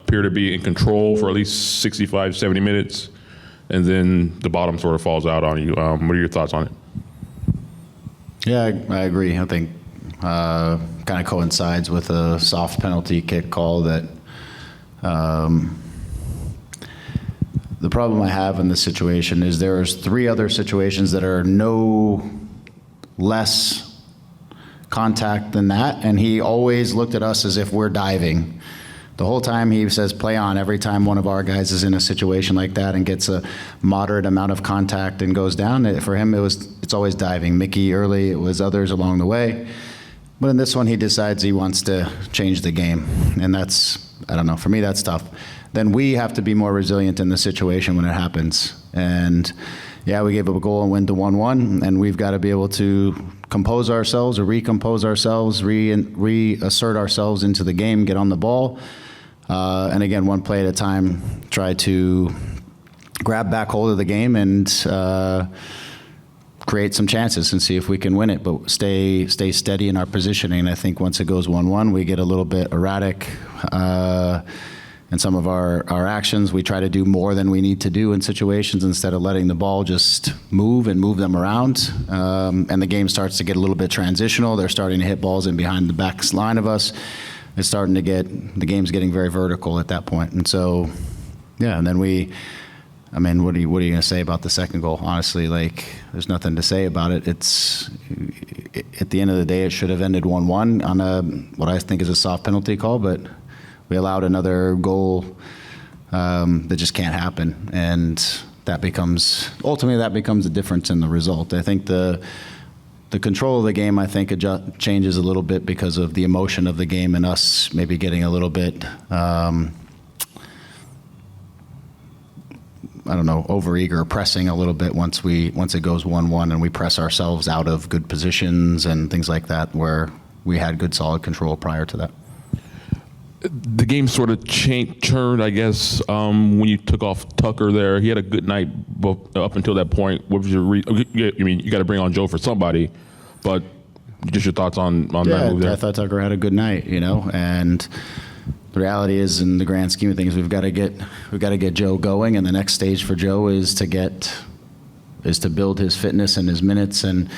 appear to be in control for at least 65, 70 minutes, and then the bottom sort of falls out on you. What are your thoughts on it? Yeah, I agree. I think kind of coincides with a soft penalty kick call that the problem I have in this situation is there's 3 other situations that are no less contact than that, and he always looked at us as if we're diving. The whole time he says play on every time one of our guys is in a situation like that and gets a moderate amount of contact and goes down. For him, it's always diving. Mickey early, it was others along the way. But in this one, he decides he wants to change the game. And that's, I don't know, for me, that's tough. Then we have to be more resilient in the situation when it happens. And yeah, we gave up a goal and went to 1-1, and we've got to be able to compose ourselves or recompose ourselves, reassert ourselves into the game, get on the ball. And again, one play at a time, try to grab back hold of the game and create some chances and see if we can win it, but stay steady in our positioning. I think once it goes 1-1, we get a little bit erratic in some of our actions. We try to do more than we need to do in situations instead of letting the ball just move them around. And the game starts to get a little bit transitional. They're starting to hit balls in behind the back line of us. It's starting to the game's getting very vertical at that point. And so, yeah, and then what are you going to say about the second goal? Honestly, there's nothing to say about it. It's at the end of the day, it should have ended 1-1 on what I think is a soft penalty call, but we allowed another goal that just can't happen, and that becomes the difference in the result. I think the control of the game, I think, changes a little bit because of the emotion of the game and us maybe getting a little bit overeager, pressing a little bit once it goes 1-1 and we press ourselves out of good positions and things like that, where we had good solid control prior to that. The game sort of turned, I guess, when you took off Tucker there. He had a good night up until that point. What was your you got to bring on Joe for somebody, but just your thoughts on that move there? I thought Tucker had a good night, and the reality is, in the grand scheme of things, we've got to get Joe going, and the next stage for Joe is to build his fitness and his minutes, and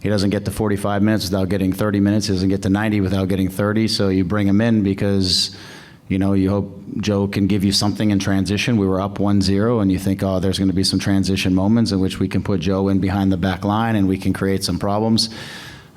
he doesn't get to 45 minutes without getting 30 minutes. He doesn't get to 90 without getting 30. So you bring him in because, you hope Joe can give you something in transition. We were up 1-0, and you think, there's going to be some transition moments in which we can put Joe in behind the back line and we can create some problems.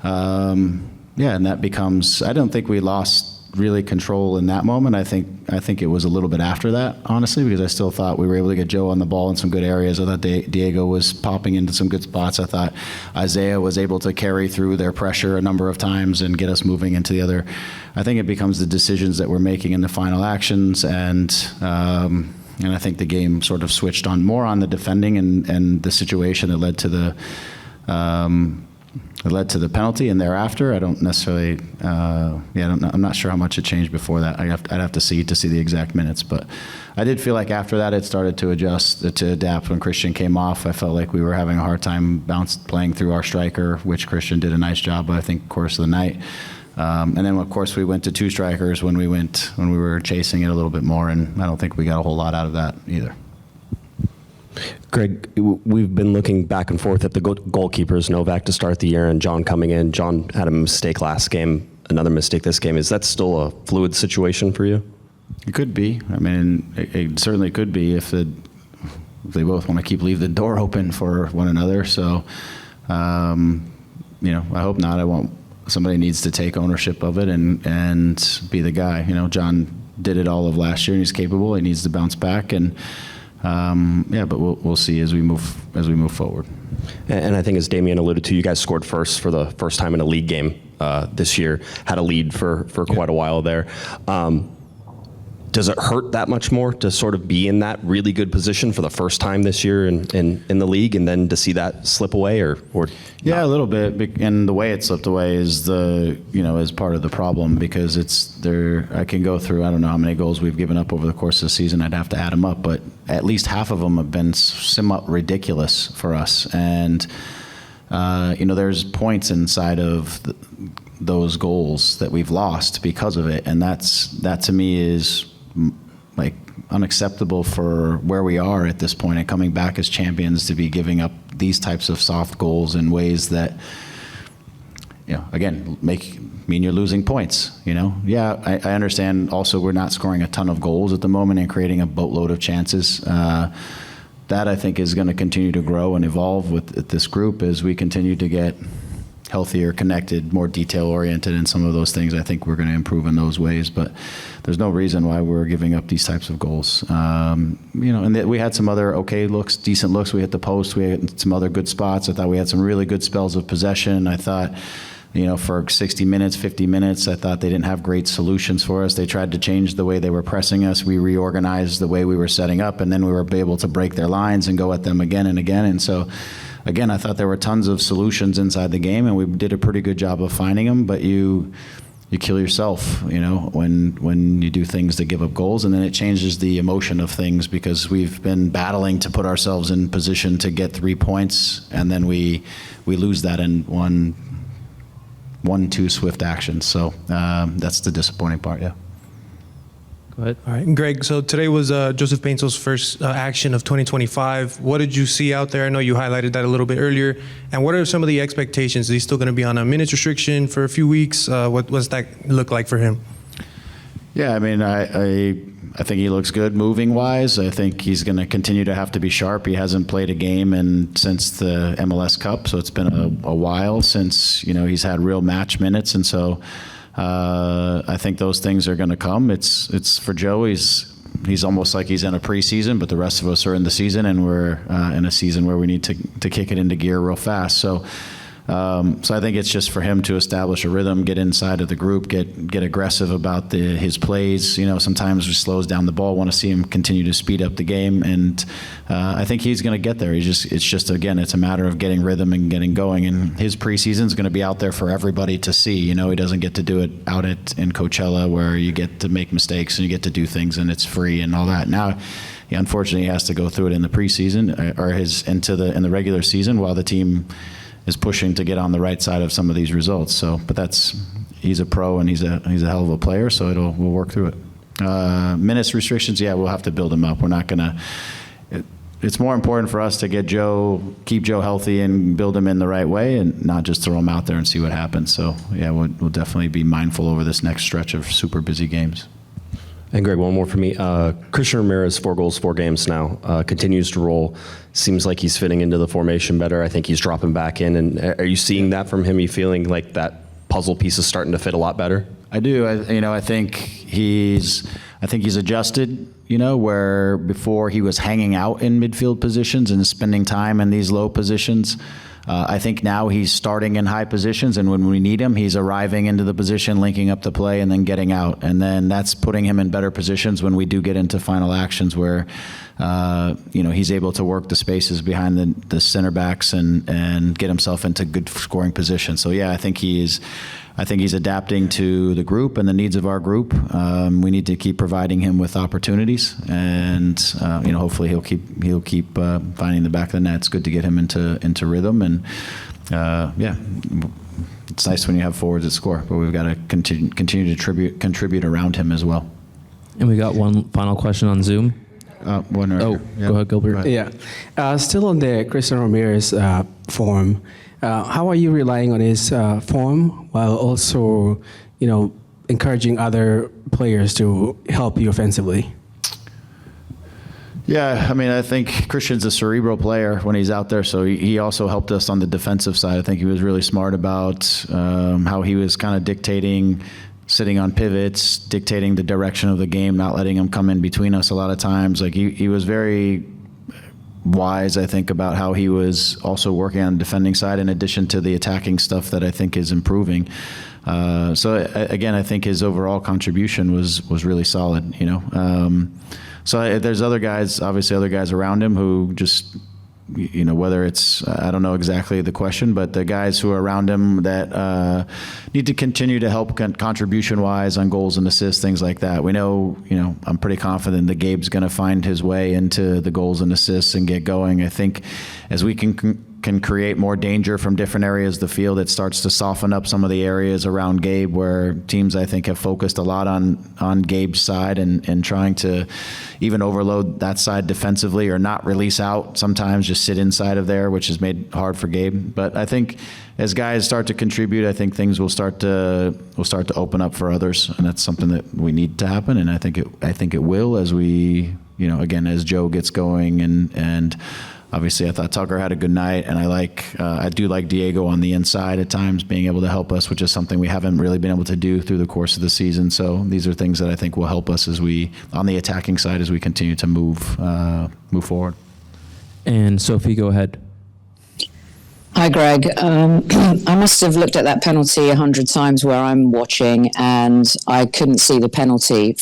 And that becomes, I don't think we lost really control in that moment. I think it was a little bit after that, honestly, because I still thought we were able to get Joe on the ball in some good areas. I thought Diego was popping into some good spots. I thought Isaiah was able to carry through their pressure a number of times and get us moving into the other. I think it becomes the decisions that we're making in the final actions, and I think the game sort of switched on more on the defending and the situation that led to the penalty, and thereafter, I don't necessarily, I'm not sure how much it changed before that. I'd have to see the exact minutes, but I did feel like after that it started to adapt when Christian came off. I felt like we were having a hard time playing through our striker, which Christian did a nice job, I think, course of the night. And then, of course, we went to 2 strikers when we were chasing it a little bit more, and I don't think we got a whole lot out of that either. Greg, we've been looking back and forth at the goalkeepers, Novak to start the year and John coming in. John had a mistake last game, another mistake this game. Is that still a fluid situation for you? It could be. I mean, it certainly could be if they both want to leave the door open for one another. So, I hope not. Somebody needs to take ownership of it and be the guy. John did it all of last year and he's capable. He needs to bounce back, and but we'll see as we move forward. And I think, as Damian alluded to, you guys scored first for the first time in a league game this year. Had a lead for quite a while there. Does it hurt that much more to sort of be in that really good position for the first time this year in the league, and then to see that slip away, or yeah, a little bit. And the way it slipped away is is part of the problem, because I can go through, I don't know how many goals we've given up over the course of the season. I'd have to add them up, but at least half of them have been somewhat ridiculous for us. And there's points inside of those goals that we've lost because of it, and that to me is like unacceptable for where we are at this point and coming back as champions to be giving up these types of soft goals in ways that, again, mean you're losing points, Yeah, I understand also we're not scoring a ton of goals at the moment and creating a boatload of chances. That I think is going to continue to grow and evolve with this group as we continue to get healthier, connected, more detail-oriented in some of those things. I think we're going to improve in those ways, but there's no reason why we're giving up these types of goals. And we had some other okay looks, decent looks. We hit the post. We had some other good spots. I thought we had some really good spells of possession. I thought, for 60 minutes, 50 minutes, I thought they didn't have great solutions for us. They tried to change the way they were pressing us. We reorganized the way we were setting up, and then we were able to break their lines and go at them again and again. And so, again, I thought there were tons of solutions inside the game, and we did a pretty good job of finding them, but you kill yourself, when you do things that give up goals, and then it changes the emotion of things because we've been battling to put ourselves in position to get 3 points, and then we lose that in two swift actions. So that's the disappointing part, yeah. Go ahead. All right, Greg, so today was Joseph Paintel's first action of 2025. What did you see out there? I know you highlighted that a little bit earlier. And what are some of the expectations? Is he still going to be on a minutes restriction for a few weeks? What does that look like for him? Yeah, I mean, I think he looks good moving-wise. I think he's going to continue to have to be sharp. He hasn't played a game since the MLS Cup, so it's been a while since he's had real match minutes, and so I think those things are going to come. It's for Joe. He's almost like he's in a preseason, but the rest of us are in the season, and we're in a season where we need to kick it into gear real fast. So I think it's just for him to establish a rhythm, get inside of the group, get aggressive about his plays. Sometimes he slows down the ball. Want to see him continue to speed up the game, and I think he's going to get there. It's a matter of getting rhythm and getting going. And his preseason is going to be out there for everybody to see. He doesn't get to do it out in Coachella where you get to make mistakes and you get to do things and it's free and all that. Now, unfortunately, he has to go through it in the preseason or in the regular season while the team is pushing to get on the right side of some of these results. So, but he's a pro and he's a hell of a player. So we'll work through it. Minutes restrictions, yeah, we'll have to build him up. We're not gonna. It's more important for us to keep Joe healthy and build him in the right way, and not just throw him out there and see what happens. So, yeah, we'll definitely be mindful over this next stretch of super busy games. And Greg, one more for me. Christian Ramirez, 4 goals, 4 games now, continues to roll. Seems like he's fitting into the formation better. I think he's dropping back in. And are you seeing that from him? Are you feeling like that puzzle piece is starting to fit a lot better? I do. I think he's adjusted. Where before he was hanging out in midfield positions and spending time in these low positions. I think now he's starting in high positions, and when we need him, he's arriving into the position, linking up the play, and then getting out. And then that's putting him in better positions when we do get into final actions where, he's able to work the spaces behind the center backs and get himself into good scoring positions. So, yeah, I think he's adapting to the group and the needs of our group. We need to keep providing him with opportunities, and hopefully he'll keep finding the back of the net. It's good to get him into rhythm, and it's nice when you have forwards that score. But we've got to continue to contribute around him as well. And we got one final question on Zoom. Go ahead, Gilbert. Yeah. Still on the Christian Ramirez form. How are you relying on his form while also, encouraging other players to help you offensively? Yeah, I think Christian's a cerebral player when he's out there, so he also helped us on the defensive side. I think he was really smart about how he was kind of dictating, sitting on pivots, dictating the direction of the game, not letting him come in between us a lot of times. Like he was very wise, I think, about how he was also working on the defending side in addition to the attacking stuff that I think is improving. So again, I think his overall contribution was really solid, So there's other guys around him who just, whether it's, I don't know exactly the question, but the guys who are around him that need to continue to help contribution-wise on goals and assists, things like that. We know, I'm pretty confident that Gabe's going to find his way into the goals and assists and get going. I think as we can can create more danger from different areas of the field, it starts to soften up some of the areas around Gabe where teams, I think, have focused a lot on Gabe's side and trying to even overload that side defensively or not release out, sometimes just sit inside of there, which has made hard for Gabe. But I think as guys start to contribute, I think things will start to open up for others, and that's something that we need to happen, and I think it will as we, again, as Joe gets going and obviously I thought Tucker had a good night, and I do like Diego on the inside at times being able to help us, which is something we haven't really been able to do through the course of the season. So these are things that I think will help us on the attacking side as we continue to move forward. And Sophie, go ahead. Hi, Greg. I must have looked at that penalty 100 times where I'm watching, and I couldn't see the penalty.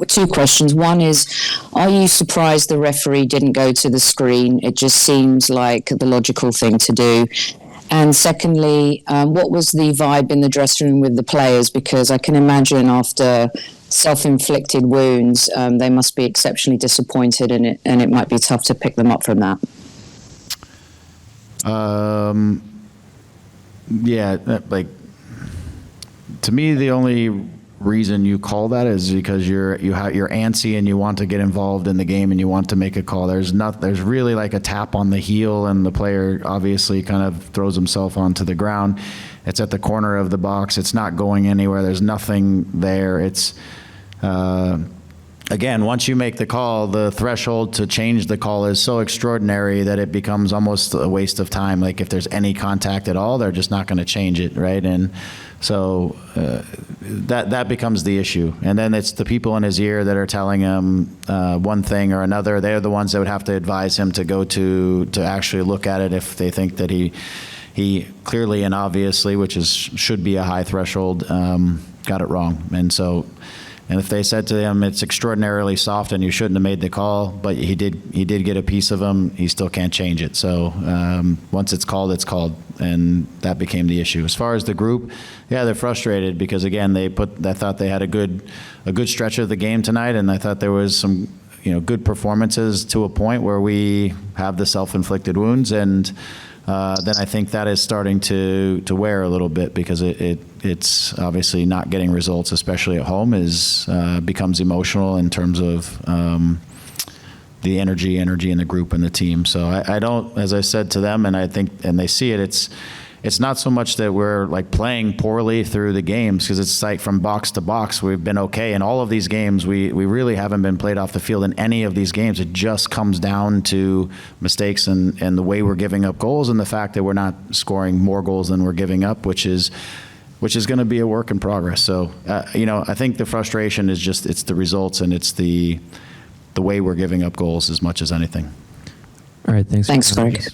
Two questions. One is, are you surprised the referee didn't go to the screen? It just seems like the logical thing to do. And secondly, what was the vibe in the dressing room with the players? Because I can imagine after self-inflicted wounds, they must be exceptionally disappointed, and it might be tough to pick them up from that. To me, the only reason you call that is because you're antsy and you want to get involved in the game and you want to make a call. There's really like a tap on the heel, and the player obviously kind of throws himself onto the ground. It's at the corner of the box. It's not going anywhere. There's nothing there. It's again, once you make the call, the threshold to change the call is so extraordinary that it becomes almost a waste of time. Like if there's any contact at all, they're just not going to change it, right? And so that becomes the issue. And then it's the people in his ear that are telling him one thing or another. They're the ones that would have to advise him to go to actually look at it if they think that he clearly and obviously, which should be a high threshold, got it wrong. And if they said to him, it's extraordinarily soft and you shouldn't have made the call, but he did get a piece of him, he still can't change it. So once it's called, and that became the issue. As far as the group, yeah, they're frustrated because again, I thought they had a good stretch of the game tonight, and I thought there was some good performances to a point where we have the self-inflicted wounds, and then I think that is starting to wear a little bit because it's obviously not getting results, especially at home, becomes emotional in terms of the energy in the group and the team. So I don't, as I said to them, and I think, and they see it, it's not so much that we're like playing poorly through the games, because it's like from box to box, we've been okay. In all of these games, we really haven't been played off the field in any of these games. It just comes down to mistakes and the way we're giving up goals, and the fact that we're not scoring more goals than we're giving up, which is going to be a work in progress. So, I think the frustration is just, it's the results and it's the way we're giving up goals as much as anything. All right, thanks. Thanks, Greg.